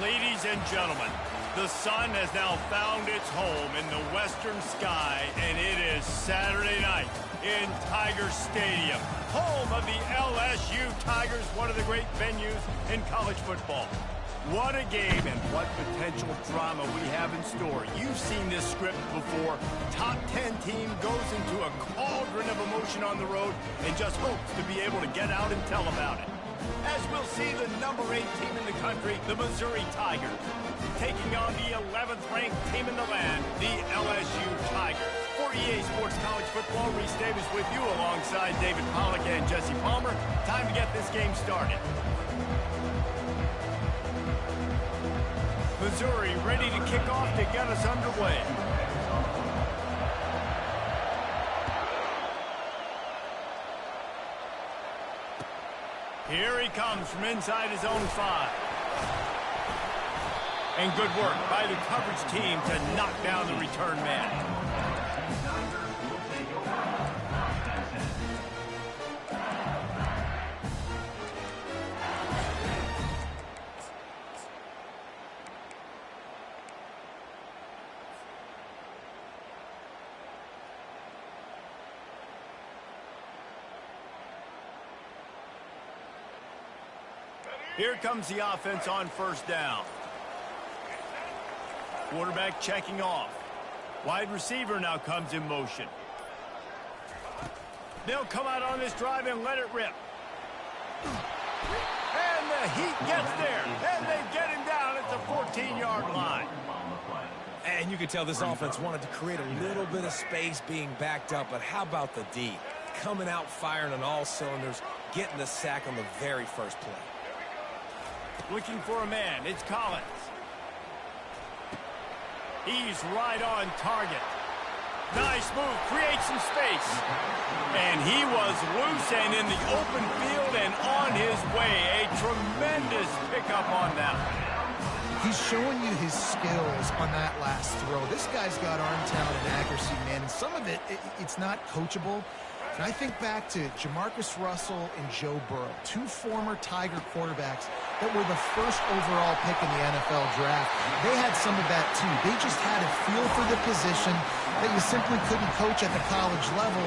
Ladies and gentlemen, the sun has now found its home in the western sky, and it is Saturday night in Tiger Stadium, home of the LSU Tigers, one of the great venues in college football. What a game and what potential drama we have in store. You've seen this script before. Top 10 team goes into a cauldron of emotion on the road and just hopes to be able to get out and tell about it. As we'll see the number 8 team in the country, the Missouri Tigers, taking on the 11th ranked team in the land, the LSU Tigers. For EA Sports College Football, Reese Davis with you alongside David Pollack and Jesse Palmer. Time to get this game started. Missouri ready to kick off to get us underway. Here he comes from inside his own 5. And good work by the coverage team to knock down the return man. Here comes the offense on first down. Quarterback checking off. Wide receiver now comes in motion. They'll come out on this drive and let it rip. And the heat gets there. And they get him down at the 14-yard line. And you can tell this offense wanted to create a little bit of space being backed up, but how about the D? Coming out firing on all cylinders, getting the sack on the very first play. Looking for a man. It's Collins. He's right on target. Nice move. Creates some space. And he was loose and in the open field and on his way. A tremendous pickup on that. He's showing you his skills on that last throw. This guy's got arm talent and accuracy, man. And some of it's not coachable. And I think back to Jamarcus Russell and Joe Burrow, 2 former Tiger quarterbacks that were the first overall pick in the NFL draft. They had some of that too. They just had a feel for the position that you simply couldn't coach at the college level.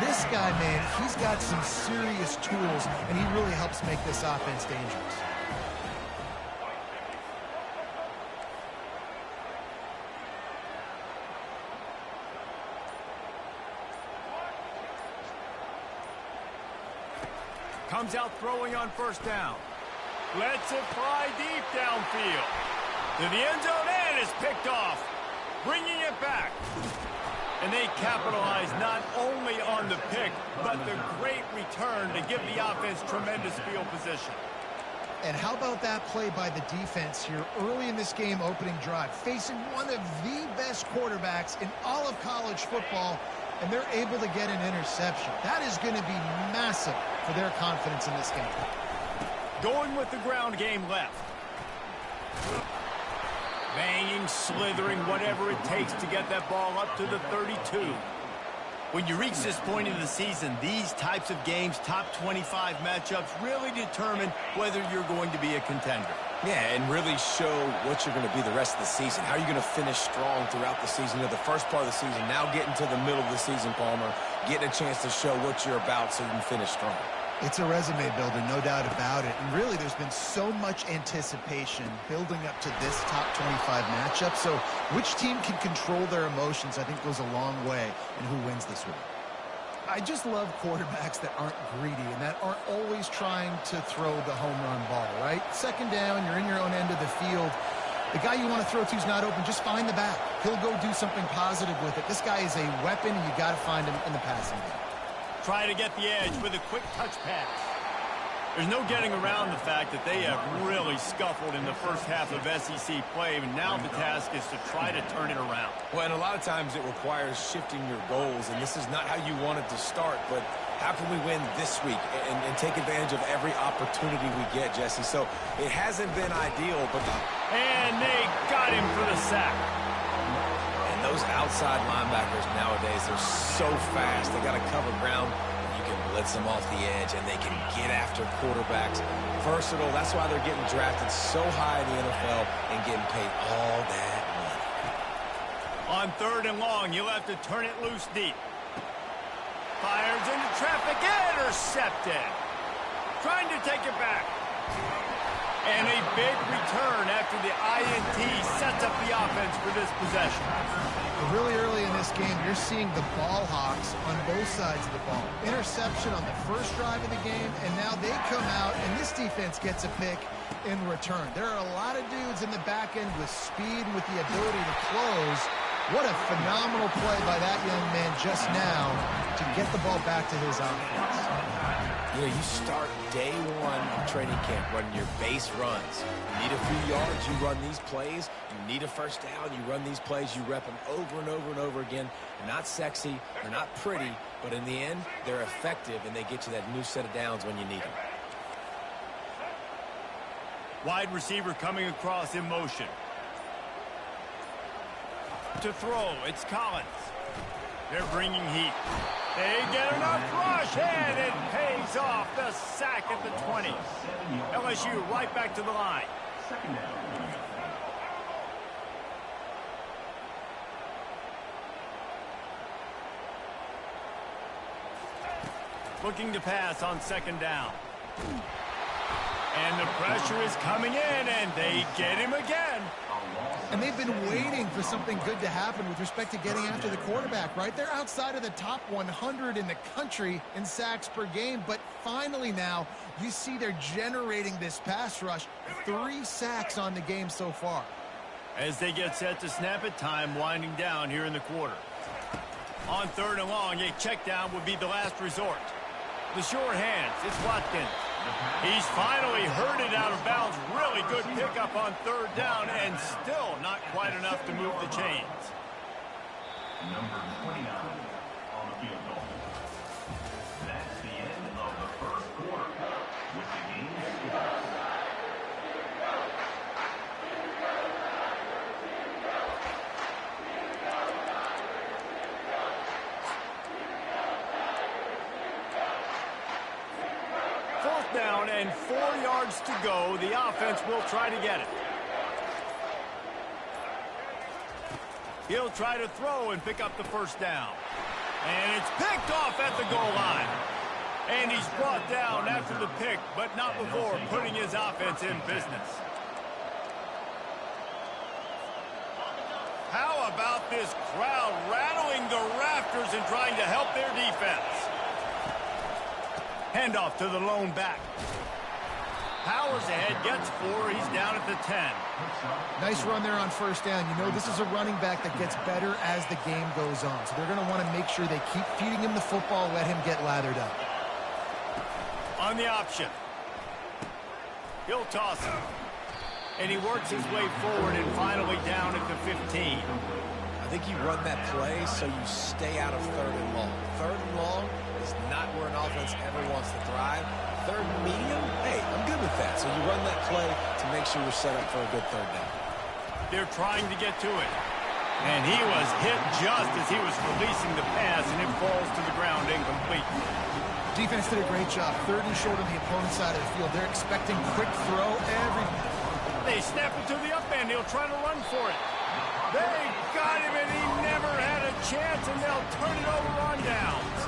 This guy, man, he's got some serious tools, and he really helps make this offense dangerous. Comes out throwing on first down. Lets it fly deep downfield. To the end zone and is picked off. Bringing it back. And they capitalize not only on the pick, but the great return to give the offense tremendous field position. And how about that play by the defense here early in this game opening drive, facing one of the best quarterbacks in all of college football, and they're able to get an interception. That is going to be massive for their confidence in this game. Going with the ground game left. Banging, slithering, whatever it takes to get that ball up to the 32. When you reach this point in the season, these types of games, top 25 matchups, really determine whether you're going to be a contender. Yeah, and really show what you're going to be the rest of the season. How are you going to finish strong throughout the season? The first part of the season, now getting to the middle of the season, Palmer, getting a chance to show what you're about so you can finish strong. It's a resume builder, no doubt about it. And really, there's been so much anticipation building up to this top 25 matchup. So which team can control their emotions, I think, goes a long way in who wins this week. I just love quarterbacks that aren't greedy and that aren't always trying to throw the home run ball, right? Second down, you're in your own end of the field. The guy you want to throw to is not open. Just find the back. He'll go do something positive with it. This guy is a weapon, and you got to find him in the passing game. Try to get the edge with a quick touch pass. There's no getting around the fact that they have really scuffled in the first half of SEC play, and now the task is to try to turn it around. Well, and a lot of times it requires shifting your goals, and this is not how you wanted to start, but how can we win this week and take advantage of every opportunity we get, Jesse? So it hasn't been ideal, but... And they got him for the sack. And those outside linebackers nowadays, they're so fast. They got to cover ground. You can blitz them off the edge, and they can get after quarterbacks. Versatile. That's why they're getting drafted so high in the NFL and getting paid all that money. On 3rd and long, you'll have to turn it loose deep. Fires into traffic, intercepted. Trying to take it back. And a big return after the INT sets up the offense for this possession. Really early in this game, you're seeing the ball hawks on both sides of the ball. Interception on the first drive of the game, and now they come out, and this defense gets a pick in return. There are a lot of dudes in the back end with speed, with the ability to close. What a phenomenal play by that young man just now to get the ball back to his offense. You know, you start day one of training camp running your base runs. You need a few yards, you run these plays. You need a first down, you run these plays. You rep them over and over and over again. They're not sexy, they're not pretty, but in the end, they're effective, and they get you that new set of downs when you need them. Wide receiver coming across in motion. To throw, it's Collins. They're bringing heat. They get enough rush, and it pays off. The sack at the 20. LSU right back to the line. Looking to pass on 2nd down. And the pressure is coming in, and they get him again. And they've been waiting for something good to happen with respect to getting after the quarterback, right? They're outside of the top 100 in the country in sacks per game, but finally now you see they're generating this pass rush. 3 sacks on the game so far. As they get set to snap it, time winding down here in the quarter. On 3rd and long, a check down would be the last resort. The sure hands, it's Watkins. He's finally herded out of bounds. Really good pickup on 3rd down, and still not quite enough to move the chains. Number 29 on the field goal. That's the end of the first quarter with the game score. Down and 4 yards to go. The offense will try to get it. He'll try to throw and pick up the first down. And it's picked off at the goal line. And he's brought down after the pick, but not before putting his offense in business. How about this crowd rattling the rafters and trying to help their defense? Handoff to the lone back. Powers ahead, gets 4. He's down at the 10. Nice run there on 1st down. You know, this is a running back that gets better as the game goes on. So they're going to want to make sure they keep feeding him the football, let him get lathered up. On the option. He'll toss it. And he works his way forward and finally down at the 15. I think you run that play so you stay out of 3rd and long. 3rd and long is not where an offense ever wants to thrive. 3rd and medium, hey, I'm good with that. So you run that play to make sure you're set up for a good 3rd down. They're trying to get to it. And he was hit just as he was releasing the pass, and it falls to the ground incomplete. Defense did a great job. 3rd and short on the opponent's side of the field. They're expecting quick throw every... They snap it to the up end. He'll try to run for it. They got him, and he never had a chance, and they'll turn it over on downs.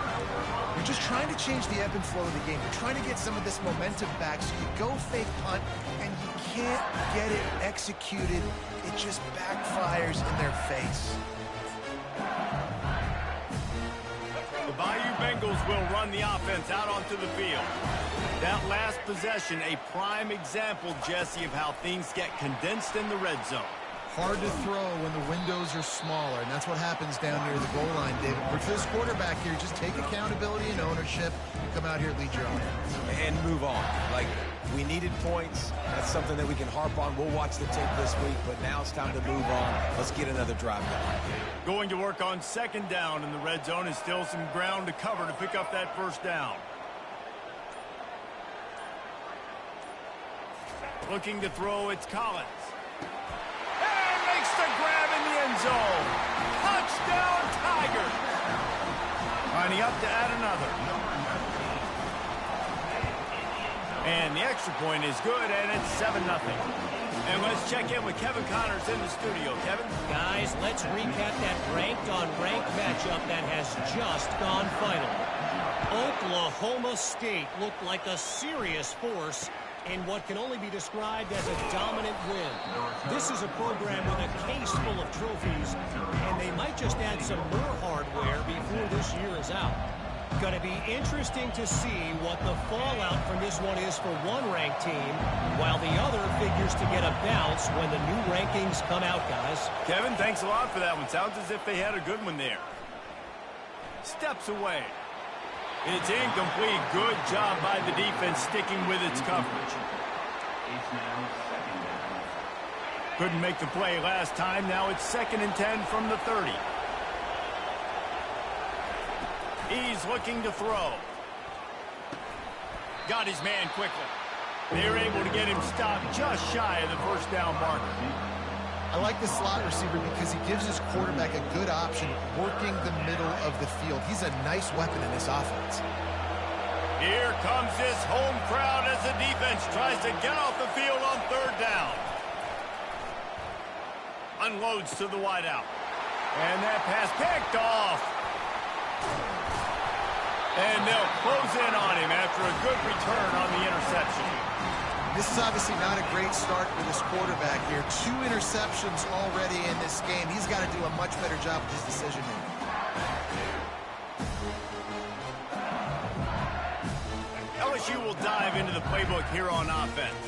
You're just trying to change the ebb and flow of the game. You're trying to get some of this momentum back, so you go fake punt, and you can't get it executed. It just backfires in their face. The Bayou Bengals will run the offense out onto the field. That last possession, a prime example, Jesse, of how things get condensed in the red zone. Hard to throw when the windows are smaller, and that's what happens down near the goal line, David. But for this quarterback here, just take accountability and ownership and come out here and lead your offense. And move on. Like, we needed points. That's something that we can harp on. We'll watch the tape this week, but now it's time to move on. Let's get another drive going. Going to work on 2nd down in the red zone, is still some ground to cover to pick up that 1st down. Looking to throw, it's Collins. And makes the grab in the end zone. Touchdown, Tigers. Lining up to add another. And the extra point is good, and it's 7-0. And let's check in with Kevin Connors in the studio. Kevin? Guys, let's recap that ranked-on-ranked matchup that has just gone final. Oklahoma State looked like a serious force in what can only be described as a dominant win. This is a program with a case full of trophies, and they might just add some more hardware before this year is out. Going to be interesting to see what the fallout from this one is for one ranked team, while the other figures to get a bounce when the new rankings come out, guys. Kevin, thanks a lot for that one. Sounds as if they had a good one there. Steps away. It's incomplete. Good job by the defense sticking with its coverage. It's now second down. Couldn't make the play last time. Now it's 2nd and 10 from the 30. He's looking to throw. Got his man quickly. They were able to get him stopped just shy of the first down marker. I like the slot receiver because he gives his quarterback a good option working the middle of the field. He's a nice weapon in this offense. Here comes this home crowd as the defense tries to get off the field on 3rd down. Unloads to the wideout. And that pass picked off. And they'll close in on him after a good return on the interception. This is obviously not a great start for this quarterback here. 2 interceptions already in this game. He's got to do a much better job with his decision making. LSU will dive into the playbook here on offense.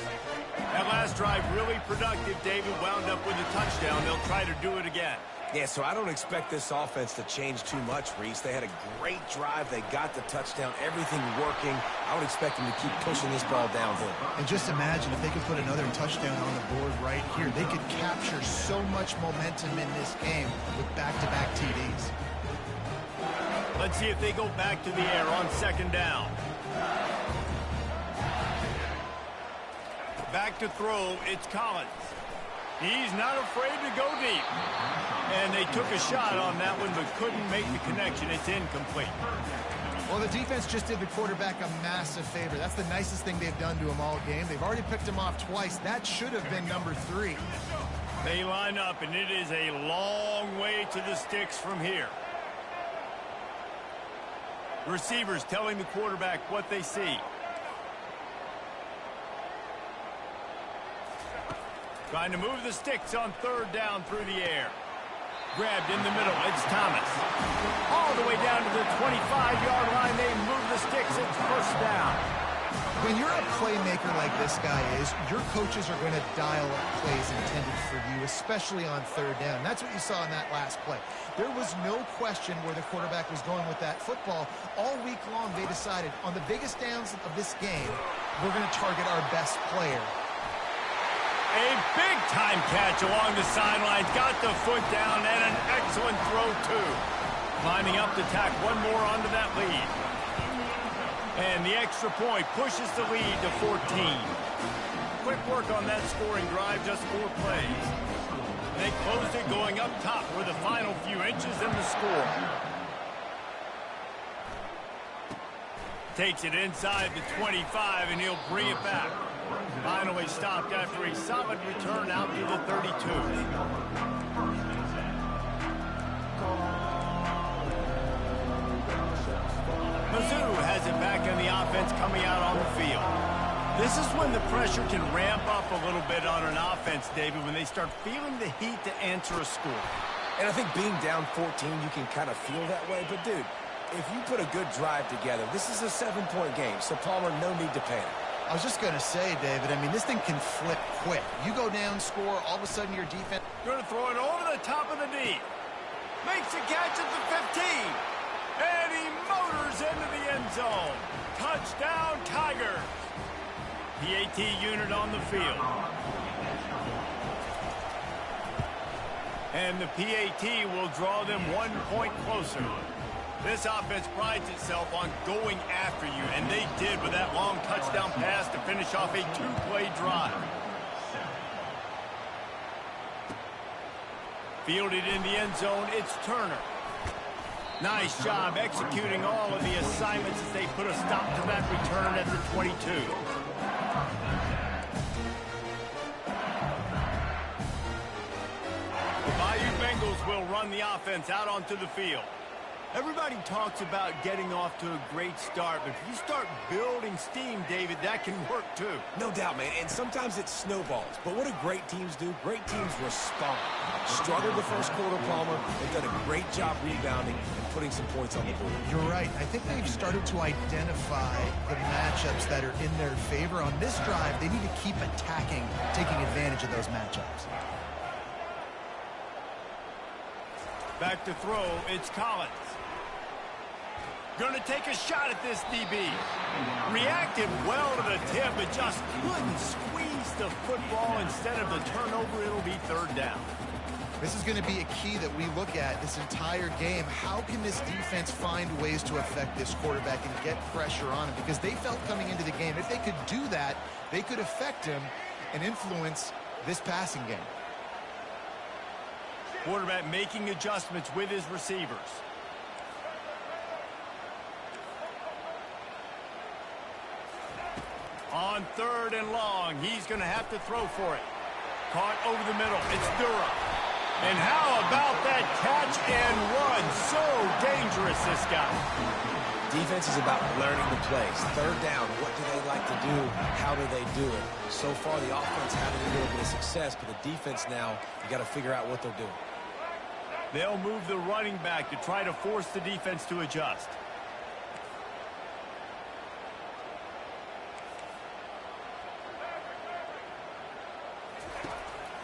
That last drive really productive. David wound up with a touchdown. They'll try to do it again. Yeah, so I don't expect this offense to change too much, Reese. They had a great drive. They got the touchdown, everything working. I would expect them to keep pushing this ball downhill. And just imagine if they could put another touchdown on the board right here. They could capture so much momentum in this game with back-to-back TDs. Let's see if they go back to the air on 2nd down. Back to throw, it's Collins. He's not afraid to go deep. And they took a shot on that one, but couldn't make the connection. It's incomplete. Well, the defense just did the quarterback a massive favor. That's the nicest thing they've done to him all game. They've already picked him off twice. That should have been number 3. They line up, and it is a long way to the sticks from here. Receivers telling the quarterback what they see. Trying to move the sticks on 3rd down through the air. Grabbed in the middle. It's Thomas. All the way down to the 25-yard line. They move the sticks. It's 1st down. When you're a playmaker like this guy is, your coaches are going to dial up plays intended for you, especially on 3rd down. That's what you saw in that last play. There was no question where the quarterback was going with that football. All week long, they decided on the biggest downs of this game, we're going to target our best player. A big-time catch along the sidelines. Got the foot down and an excellent throw, too. Lining up to tack one more onto that lead. And the extra point pushes the lead to 14. Quick work on that scoring drive, just 4 plays. They closed it going up top for the final few inches in the score. Takes it inside the 25, and he'll bring it back. Finally stopped after a solid return out to the 32. Mizzou has it back in the offense coming out on the field. This is when the pressure can ramp up a little bit on an offense, David, when they start feeling the heat to answer a score. And I think being down 14, you can kind of feel that way. But, dude, if you put a good drive together, this is a 7-point game. So, Palmer, no need to panic. I was just going to say, David, I mean, this thing can flip quick. You go down, score, all of a sudden your defense... Going to throw it over the top of the D. Makes a catch at the 15. And he motors into the end zone. Touchdown, Tigers. PAT unit on the field. And the PAT will draw them 1 point closer. This offense prides itself on going after you, and they did with that long touchdown pass to finish off a 2-play drive. Fielded in the end zone, it's Turner. Nice job executing all of the assignments as they put a stop to that return at the 22. The Bayou Bengals will run the offense out onto the field. Everybody talks about getting off to a great start, but if you start building steam, David, that can work too. No doubt, man, and sometimes it snowballs. But what do great teams do? Great teams respond. Struggled the first quarter, Palmer. They've done a great job rebounding and putting some points on the board. You're right. I think they've started to identify the matchups that are in their favor. On this drive, they need to keep attacking, taking advantage of those matchups. Back to throw, it's Collins. Going to take a shot at this DB. Reacted well to the tip, but just couldn't squeeze the football. Instead of the turnover, it'll be third down. This is going to be a key that we look at this entire game. How can this defense find ways to affect this quarterback and get pressure on him? Because they felt coming into the game, if they could do that, they could affect him and influence this passing game. Quarterback making adjustments with his receivers. On third and long, he's going to have to throw for it. Caught over the middle. It's Durham. And how about that catch and run? So dangerous, this guy. Defense is about learning the plays. Third down, what do they like to do? How do they do it? So far, the offense having a little bit of success, but the defense now, you got to figure out what they're doing. They'll move the running back to try to force the defense to adjust.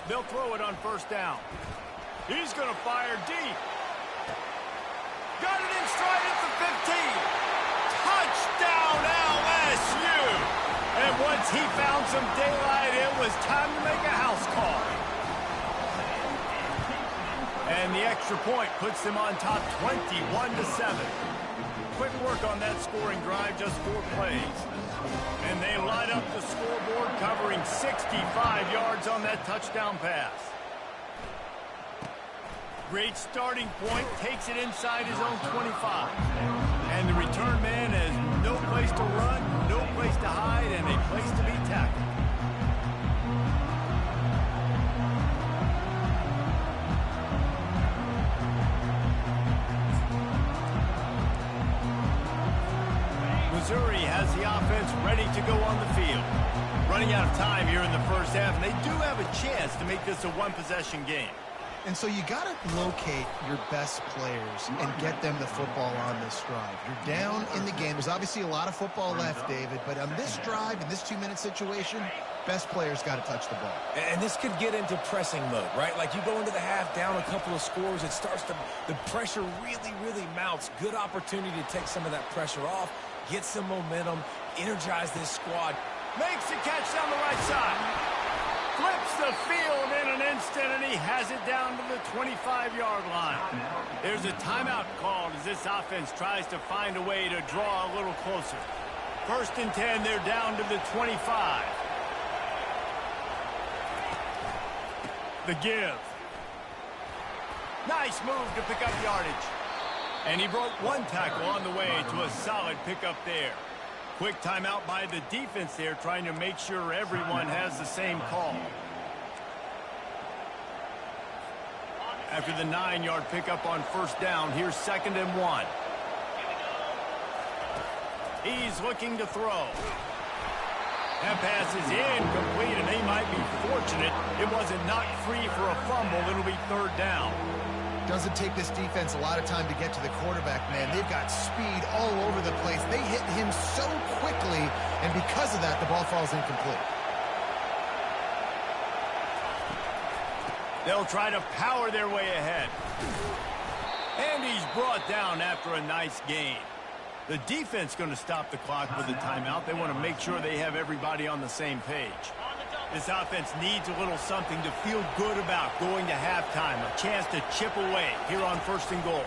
They'll throw it on first down. He's going to fire deep. Got it in stride at the 15. Touchdown LSU. And once he found some daylight, it was time to make a house call. And the extra point puts them on top 21-7. Quick work on that scoring drive, just 4 plays. And they light up the scoreboard, covering 65 yards on that touchdown pass. Great starting point, takes it inside his own 25. And the return man has no place to run, no place to hide, and a place to be tackled. Missouri has the offense ready to go on the field. Running out of time here in the first half, and they do have a chance to make this a one-possession game. And so you got to locate your best players and get them the football on this drive. You're down in the game. There's obviously a lot of football left, David, but on this drive, in this 2-minute situation, best players got to touch the ball. And this could get into pressing mode, right? Like you go into the half, down a couple of scores, it starts to, the pressure really mounts. Good opportunity to take some of that pressure off, get some momentum, energize this squad. Makes the catch down the right side. Flips the field in an instant, and he has it down to the 25-yard line. There's a timeout called as this offense tries to find a way to draw a little closer. 1st and 10, they're down to the 25. The give. Nice move to pick up yardage. And he broke one tackle on the way to a solid pickup there. Quick timeout by the defense there, trying to make sure everyone has the same call. After the 9-yard pickup on first down, here's 2nd and 1. He's looking to throw. That pass is incomplete, and they might be fortunate it wasn't knocked free for a fumble. It'll be 3rd down. Doesn't take this defense a lot of time to get to the quarterback, man. They've got speed all over the place. They hit him so quickly, and because of that, the ball falls incomplete. They'll try to power their way ahead. And he's brought down after a nice gain. The defense going to stop the clock with a timeout. They want to make sure they have everybody on the same page. This offense needs a little something to feel good about going to halftime. A chance to chip away here on 1st and goal.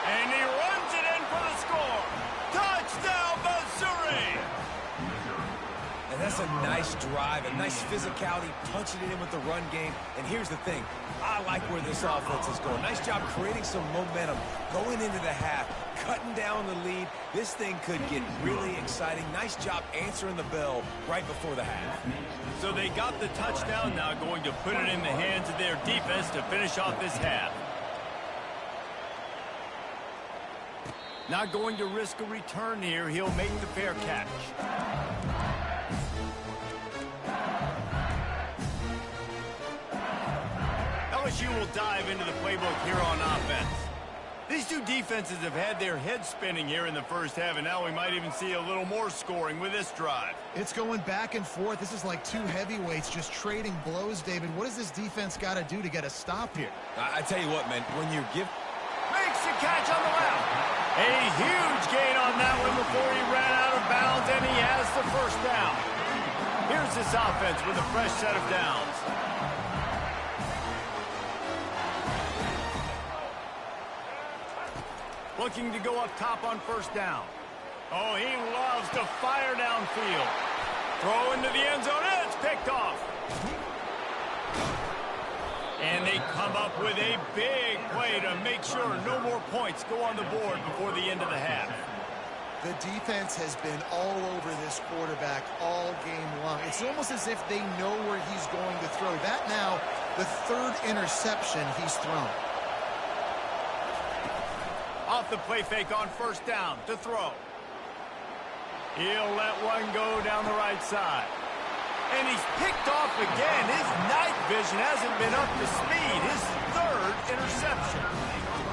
And he runs it in for the score. Touchdown, Missouri! And that's a nice drive, a nice physicality, punching it in with the run game. And here's the thing. I like where this offense is going. Nice job creating some momentum, going into the half, cutting down the lead. This thing could get really exciting. Nice job answering the bell right before the half. So they got the touchdown, now going to put it in the hands of their defense to finish off this half. Not going to risk a return here. He'll make the fair catch. LSU will dive into the playbook here on offense. These two defenses have had their heads spinning here in the first half, and now we might even see a little more scoring with this drive. It's going back and forth. This is like two heavyweights just trading blows, David. What does this defense got to do to get a stop here? I tell you what, man, when you give... Makes the catch on the left. A huge gain on that one before he ran out of bounds, and he has the first down. Here's this offense with a fresh set of downs. Looking to go up top on first down. Oh, he loves to fire downfield. Throw into the end zone. It's picked off. And they come up with a big play to make sure no more points go on the board before the end of the half. The defense has been all over this quarterback all game long. It's almost as if they know where he's going to throw. That now, the third interception he's thrown. Off the play fake on first down to throw. He'll let one go down the right side. And he's picked off again. His night vision hasn't been up to speed. His third interception.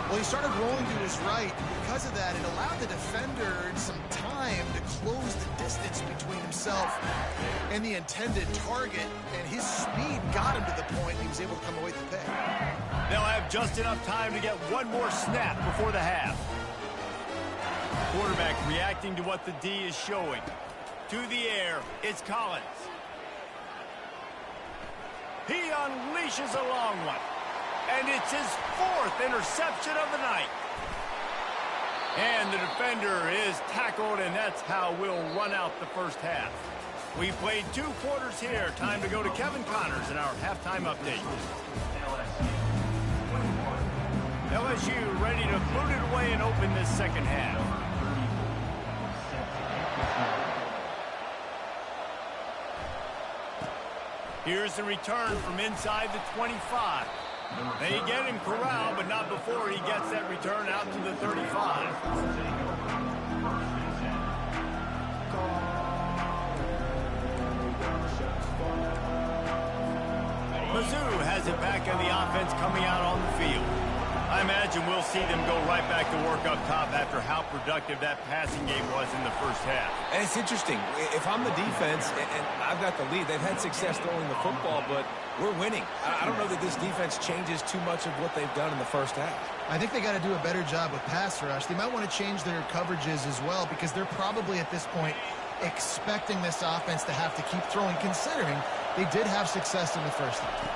Well, he started rolling to his right. Because of that, it allowed the defender some time to close the distance between himself and the intended target. And his speed got him to the point he was able to come away with the pick. They'll have just enough time to get one more snap before the half. Quarterback reacting to what the D is showing. To the air, it's Collins. He unleashes a long one. And it's his fourth interception of the night. And the defender is tackled, and that's how we'll run out the first half. We played 2 quarters here. Time to go to Kevin Connors in our halftime update. LSU ready to boot it away and open this second half. Here's the return from inside the 25. They get him corralled, but not before he gets that return out to the 35. Mizzou has it back on the offense coming out on the field. I imagine we'll see them go right back to work up top after how productive that passing game was in the first half. And it's interesting. If I'm the defense and I've got the lead, they've had success throwing the football, but we're winning. I don't know that this defense changes too much of what they've done in the first half. I think they got to do a better job with pass rush. They might want to change their coverages as well because they're probably at this point expecting this offense to have to keep throwing, considering they did have success in the first half.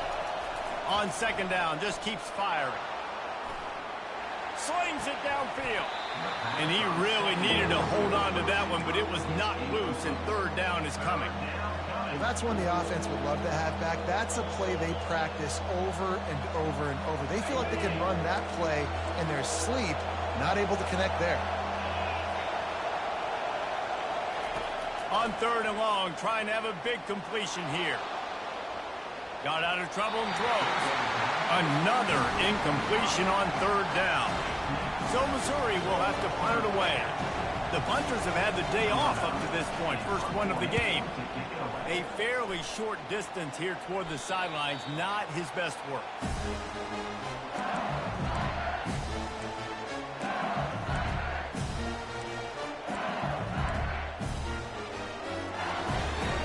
On second down, just keeps firing. Slings it downfield. And he really needed to hold on to that one, but it was not loose, and third down is coming. Well, that's one the offense would love to have back. That's a play they practice over and over and over. They feel like they can run that play in their sleep, not able to connect there. On third and long, trying to have a big completion here. Got out of trouble and throws. Another incompletion on third down. So Missouri will have to punt it away. The punters have had the day off up to this point, first one of the game. A fairly short distance here toward the sidelines, not his best work.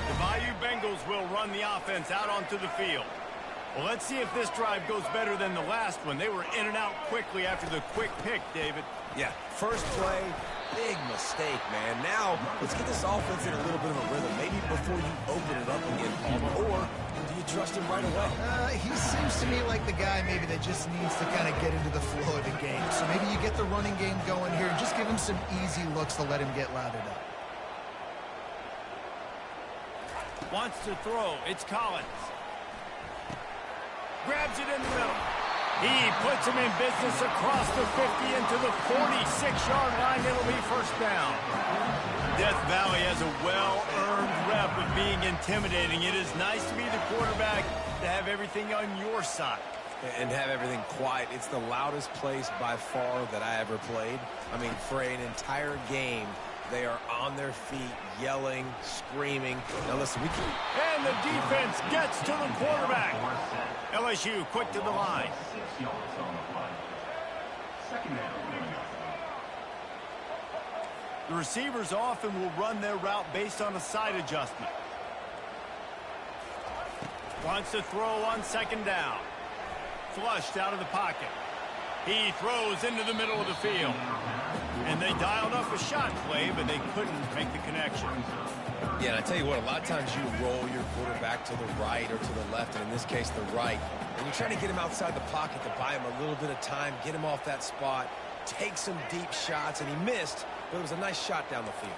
The Bayou Bengals will run the offense out onto the field. Well, let's see if this drive goes better than the last one. They were in and out quickly after the quick pick, David. Yeah, first play, big mistake, man. Now, let's get this offense in a little bit of a rhythm. Maybe before you open it up again, Palmer. Or do you trust him right away? He seems to me like the guy maybe that just needs to kind of get into the flow of the game. So maybe you get the running game going here and just give him some easy looks to let him get lathered up. Wants to throw. It's Collins. Grabs it in the middle. He puts him in business across the 50 into the 46-yard line. It'll be first down. Death Valley has a well-earned rep of being intimidating. It is nice to be the quarterback, to have everything on your side. And have everything quiet. It's the loudest place by far that I ever played. I mean, for an entire game, they are on their feet, yelling, screaming. Now listen, we can... And the defense gets to the quarterback. LSU quick to the line. 6 yards on the play. Second down. The receivers often will run their route based on a side adjustment. Wants to throw on second down. Flushed out of the pocket. He throws into the middle of the field. And they dialed up a shot play, but they couldn't make the connection. Yeah, and I tell you what, a lot of times you roll your quarterback to the right or to the left, and in this case, the right. And you're trying to get him outside the pocket to buy him a little bit of time, get him off that spot, take some deep shots, and he missed, but it was a nice shot down the field.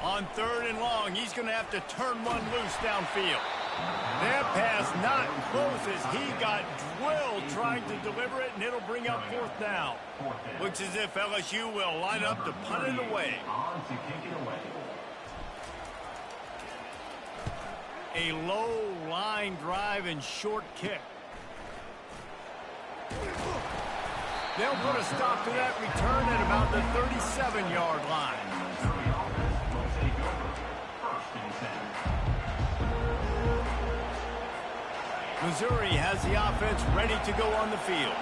On third and long, he's going to have to turn one loose downfield. That pass not close as he got drilled trying to deliver it, and it'll bring up fourth down. Looks as if LSU will line up to punt it away. On to kick it away. A low line drive and short kick. They'll put a stop to that return at about the 37-yard line. Missouri has the offense ready to go on the field.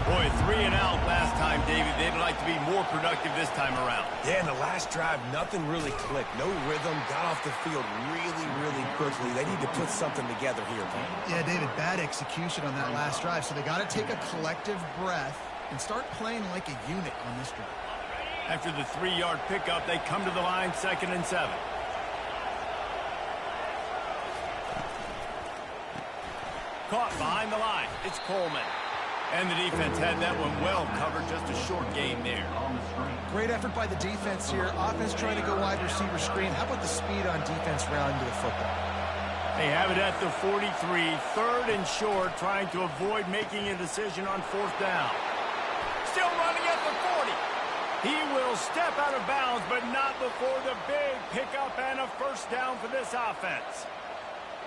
Boy, 3 and out last time, David. They'd like to be more productive this time around. Yeah, in the last drive, nothing really clicked. No rhythm, got off the field really, really quickly. They need to put something together here, Paul. Yeah, David, bad execution on that last drive, so they got to take a collective breath and start playing like a unit on this drive. After the 3-yard pickup, they come to the line, 2nd and 7. Caught behind the line. It's Coleman. And the defense had that one well covered. Just a short game there. Great effort by the defense here. Offense trying to go wide receiver screen. How about the speed on defense rounding to the football? They have it at the 43. 3rd and short, trying to avoid making a decision on 4th down. Still running at the 40. He will step out of bounds, but not before the big pickup and a first down for this offense.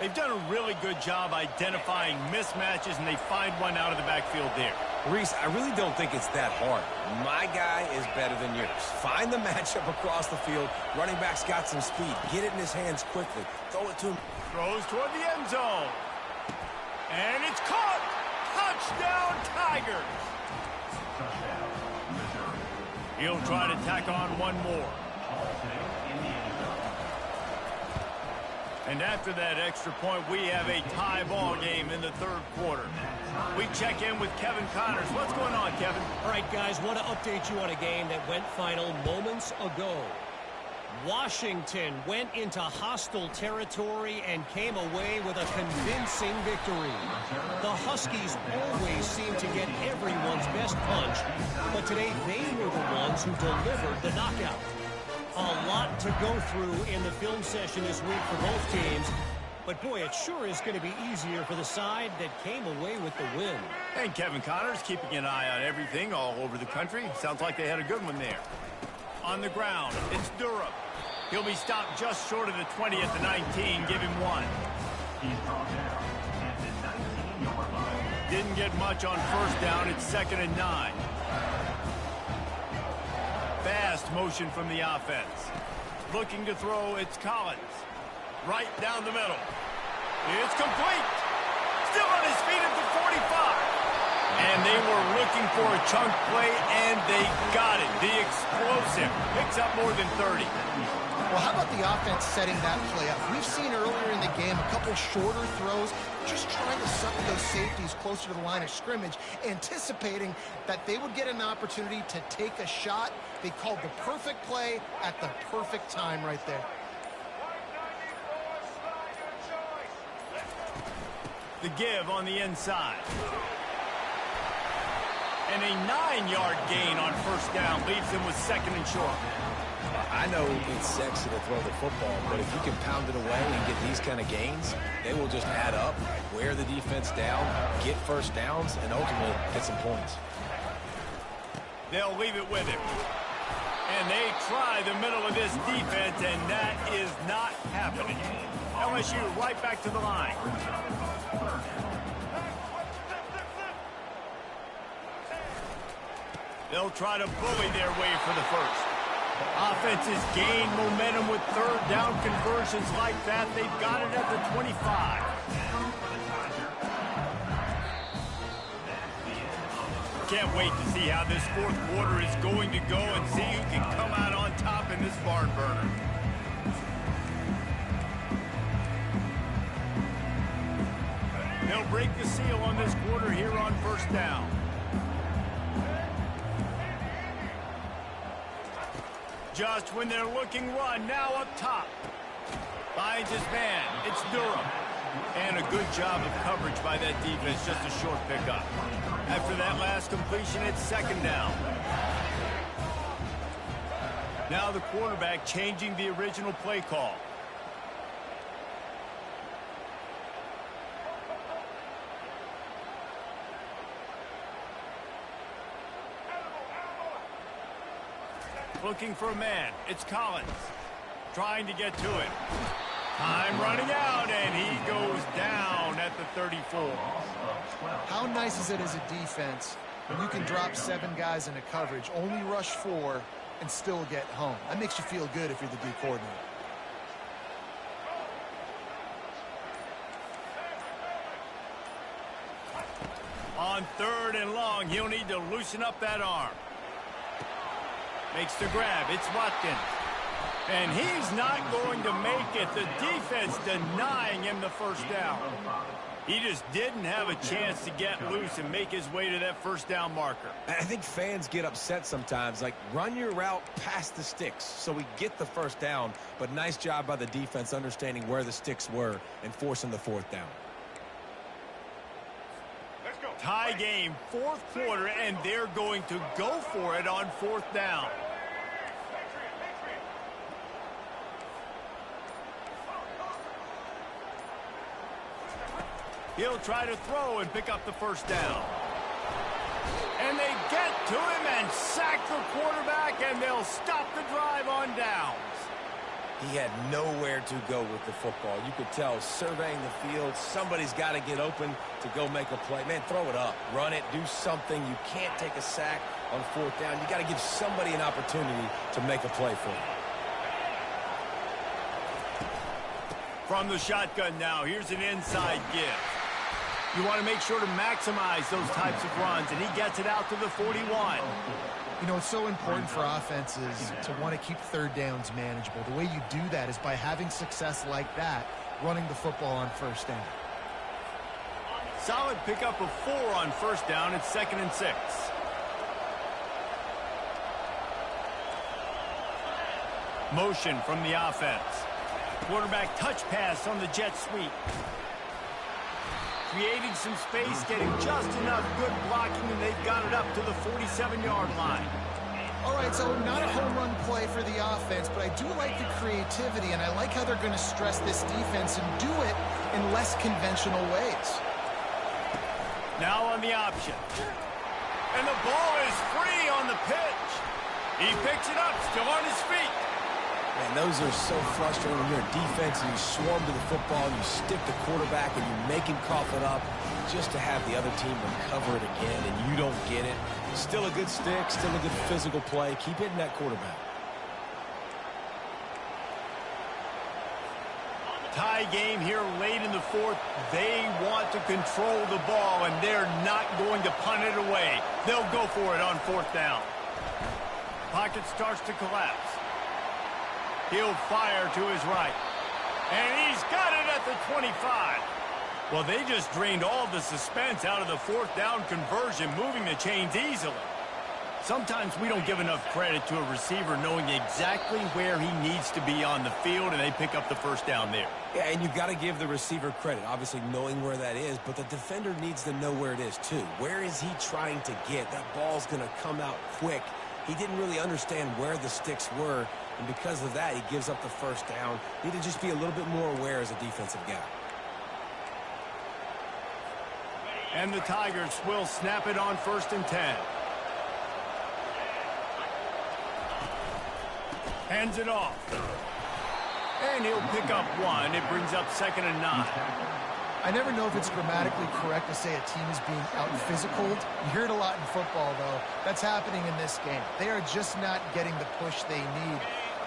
They've done a really good job identifying mismatches, and they find one out of the backfield there. Reese, I really don't think it's that hard. My guy is better than yours. Find the matchup across the field. Running back's got some speed. Get it in his hands quickly. Throw it to him. Throws toward the end zone. And it's caught. Touchdown, Tigers. Touchdown, Missouri. He'll try to tack on one more. And after that extra point, we have a tie ball game in the 3rd quarter. We check in with Kevin Connors. What's going on, Kevin? All right, guys, want to update you on a game that went final moments ago. Washington went into hostile territory and came away with a convincing victory. The Huskies always seem to get everyone's best punch, but today they were the ones who delivered the knockout. A lot to go through in the film session this week for both teams. But, boy, it sure is going to be easier for the side that came away with the win. And Kevin Connors keeping an eye on everything all over the country. Sounds like they had a good one there. On the ground, it's Durham. He'll be stopped just short of the 20 at the 19. Give him 1. He's brought down at the 19-yard line. Didn't get much on 1st down. It's 2nd and 9. Fast motion from the offense. Looking to throw, it's Collins. Right down the middle. It's complete. Still on his feet at the 45. And they were looking for a chunk play, and they got it. The explosive picks up more than 30. Well, how about the offense setting that play up? We've seen earlier in the game a couple shorter throws, just trying to suck those safeties closer to the line of scrimmage, anticipating that they would get an opportunity to take a shot. They called the perfect play at the perfect time right there. The give on the inside. And a 9-yard gain on first down leaves him with second and short. I know it's sexy to throw the football, but if you can pound it away and get these kind of gains, they will just add up, wear the defense down, get first downs, and ultimately get some points. They'll leave it with him. And they try the middle of this defense, and that is not happening. LSU right back to the line. They'll try to bully their way for the first. Offenses gain momentum with third down conversions like that. They've got it at the 25. Can't wait to see how this fourth quarter is going to go and see who can come out on top in this barn burner. They'll break the seal on this quarter here on first down. Just when they're looking run, now up top. Finds his man. It's Durham. And a good job of coverage by that defense, just a short pickup. After that last completion, it's second down. Now the quarterback changing the original play call. Looking for a man. It's Collins. Trying to get to it. Time running out, and he goes down at the 34. How nice is it as a defense when you can drop 7 guys into coverage, only rush 4, and still get home? That makes you feel good if you're the D coordinator. On third and long, he'll need to loosen up that arm. Makes the grab. It's Watkins. And he's not going to make it. The defense denying him the first down. He just didn't have a chance to get loose and make his way to that first down marker. I think fans get upset sometimes. Like, run your route past the sticks so we get the first down. But nice job by the defense understanding where the sticks were and forcing the fourth down. Tie game, fourth quarter, and they're going to go for it on fourth down. He'll try to throw and pick up the first down. And they get to him and sack the quarterback, and they'll stop the drive on downs. He had nowhere to go with the football. You could tell, surveying the field, somebody's got to get open to go make a play. Man, throw it up, run it, do something. You can't take a sack on fourth down. You got to give somebody an opportunity to make a play for you. From the shotgun now, here's an inside give. You want to make sure to maximize those types of runs, and he gets it out to the 41. You know, it's so important for offenses to want to keep third downs manageable. The way you do that is by having success like that, running the football on first down. Solid pickup of 4 on first down. It's 2nd and 6. Motion from the offense. Quarterback touch pass on the jet sweep. Creating some space, getting just enough good blocking, and they've got it up to the 47-yard line. All right, so not a home run play for the offense, but I do like the creativity, and I like how they're going to stress this defense and do it in less conventional ways. Now on the option. And the ball is free on the pitch. He picks it up, still on his feet. Man, those are so frustrating when you're a defense and you swarm to the football and you stick the quarterback and you make him cough it up just to have the other team recover it again and you don't get it. Still a good stick, still a good physical play. Keep hitting that quarterback. Tie game here late in the fourth. They want to control the ball, and they're not going to punt it away. They'll go for it on fourth down. Pocket starts to collapse. He'll fire to his right. And he's got it at the 25. Well, they just drained all the suspense out of the fourth down conversion, moving the chains easily. Sometimes we don't give enough credit to a receiver knowing exactly where he needs to be on the field, and they pick up the first down there. Yeah, and you've got to give the receiver credit, obviously knowing where that is, but the defender needs to know where it is too. Where is he trying to get? That ball's going to come out quick. He didn't really understand where the sticks were, and because of that, he gives up the first down. Need to just be a little bit more aware as a defensive guy. And the Tigers will snap it on 1st and 10. Hands it off. And he'll pick up 1. It brings up 2nd and 9. I never know if it's grammatically correct to say a team is being out-physicaled. You hear it a lot in football, though. That's happening in this game. They are just not getting the push they need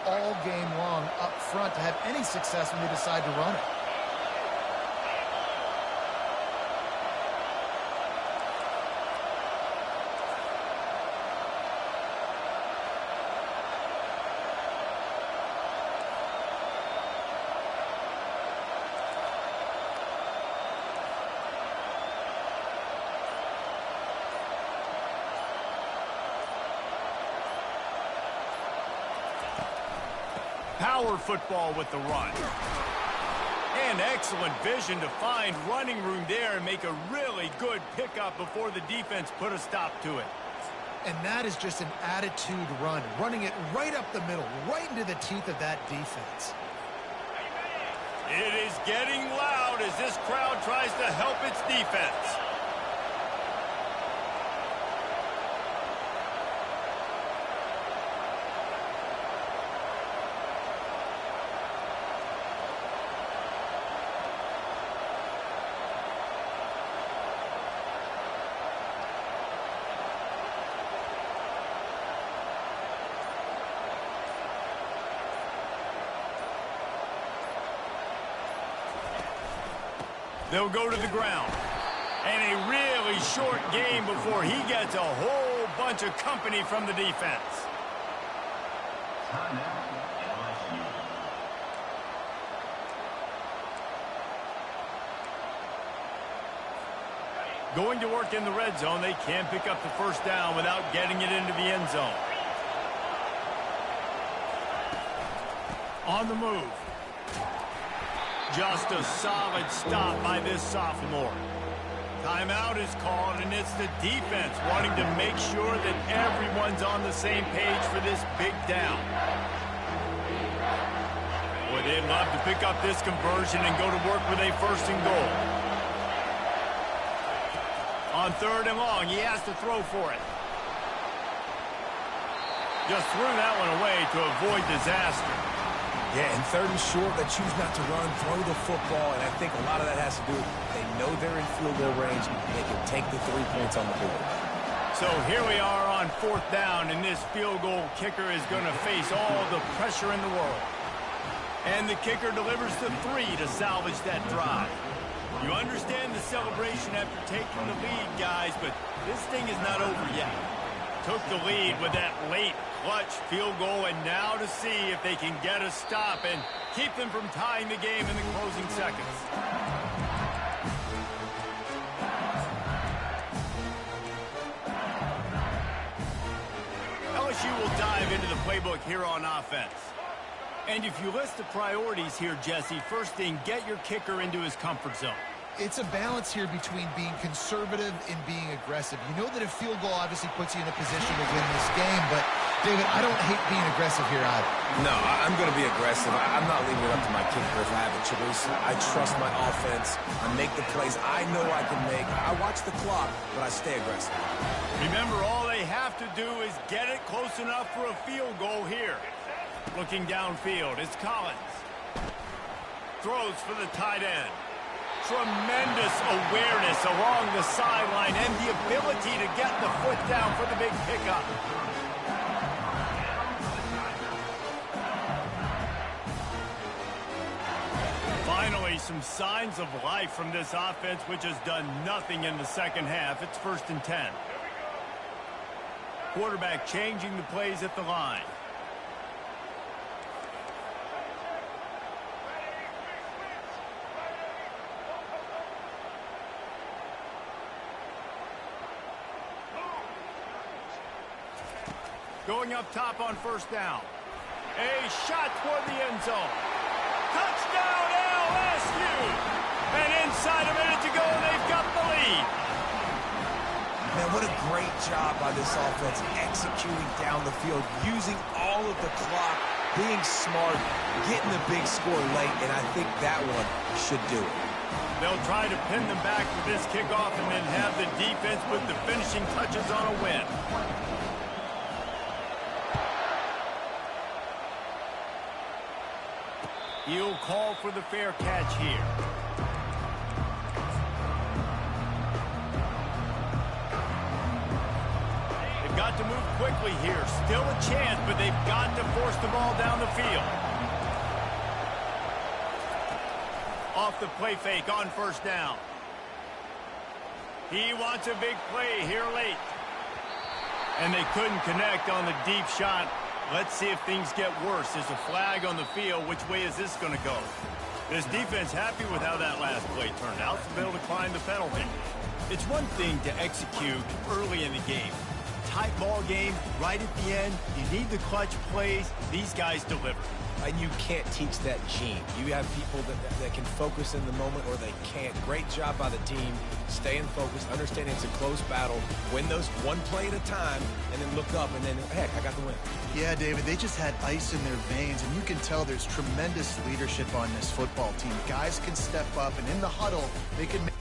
all game long up front to have any success when they decide to run it. Power football with the run. And excellent vision to find running room there and make a really good pickup before the defense put a stop to it. And that is just an attitude run, running it right up the middle, right into the teeth of that defense. It is getting loud as this crowd tries to help its defense. They'll go to the ground. And a really short game before he gets a whole bunch of company from the defense. Going to work in the red zone. They can't pick up the first down without getting it into the end zone. On the move. Just a solid stop by this sophomore. Timeout is called, and it's the defense wanting to make sure that everyone's on the same page for this big down. Boy, they'd love to pick up this conversion and go to work with a 1st and goal. On 3rd and long, he has to throw for it. Just threw that one away to avoid disaster. Yeah, and 3rd and short, they choose not to run, throw the football, and I think a lot of that has to do with they know they're in field goal range. They can take the 3 points on the board. So here we are on 4th down, and this field goal kicker is going to face all the pressure in the world. And the kicker delivers the 3 to salvage that drive. You understand the celebration after taking the lead, guys, but this thing is not over yet. Took the lead with that late clutch field goal, and now to see if they can get a stop and keep them from tying the game in the closing seconds. LSU will dive into the playbook here on offense. And if you list the priorities here, Jesse, first thing, get your kicker into his comfort zone. It's a balance here between being conservative and being aggressive. You know that a field goal obviously puts you in a position to win this game, but, David, I don't hate being aggressive here either. No, I'm going to be aggressive. I'm not leaving it up to my kicker if I have a choice. I trust my offense. I make the plays I know I can make. I watch the clock, but I stay aggressive. Remember, all they have to do is get it close enough for a field goal here. Looking downfield, it's Collins. Throws for the tight end. Tremendous awareness along the sideline and the ability to get the foot down for the big pickup. Finally, some signs of life from this offense, which has done nothing in the second half. It's 1st and 10. Quarterback changing the plays at the line. Going up top on first down. A shot toward the end zone. Touchdown LSU! And inside a minute to go, they've got the lead. Man, what a great job by this offense executing down the field, using all of the clock, being smart, getting the big score late, and I think that one should do it. They'll try to pin them back for this kickoff and then have the defense put the finishing touches on a win. He'll call for the fair catch here. They've got to move quickly here. Still a chance, but they've got to force the ball down the field. Off the play fake on first down. He wants a big play here late. And they couldn't connect on the deep shot. Let's see if things get worse. There's a flag on the field. Which way is this going to go? This defense happy with how that last play turned out, so they'll decline the penalty. It's one thing to execute early in the game. Tight ball game, right at the end. You need the clutch plays. These guys deliver. And you can't teach that gene. You have people that can focus in the moment or they can't. Great job by the team, staying focused, understanding it's a close battle, win those one play at a time, and then look up and then, heck, I got the win. Yeah, David, they just had ice in their veins, and you can tell there's tremendous leadership on this football team. Guys can step up, and in the huddle, they can make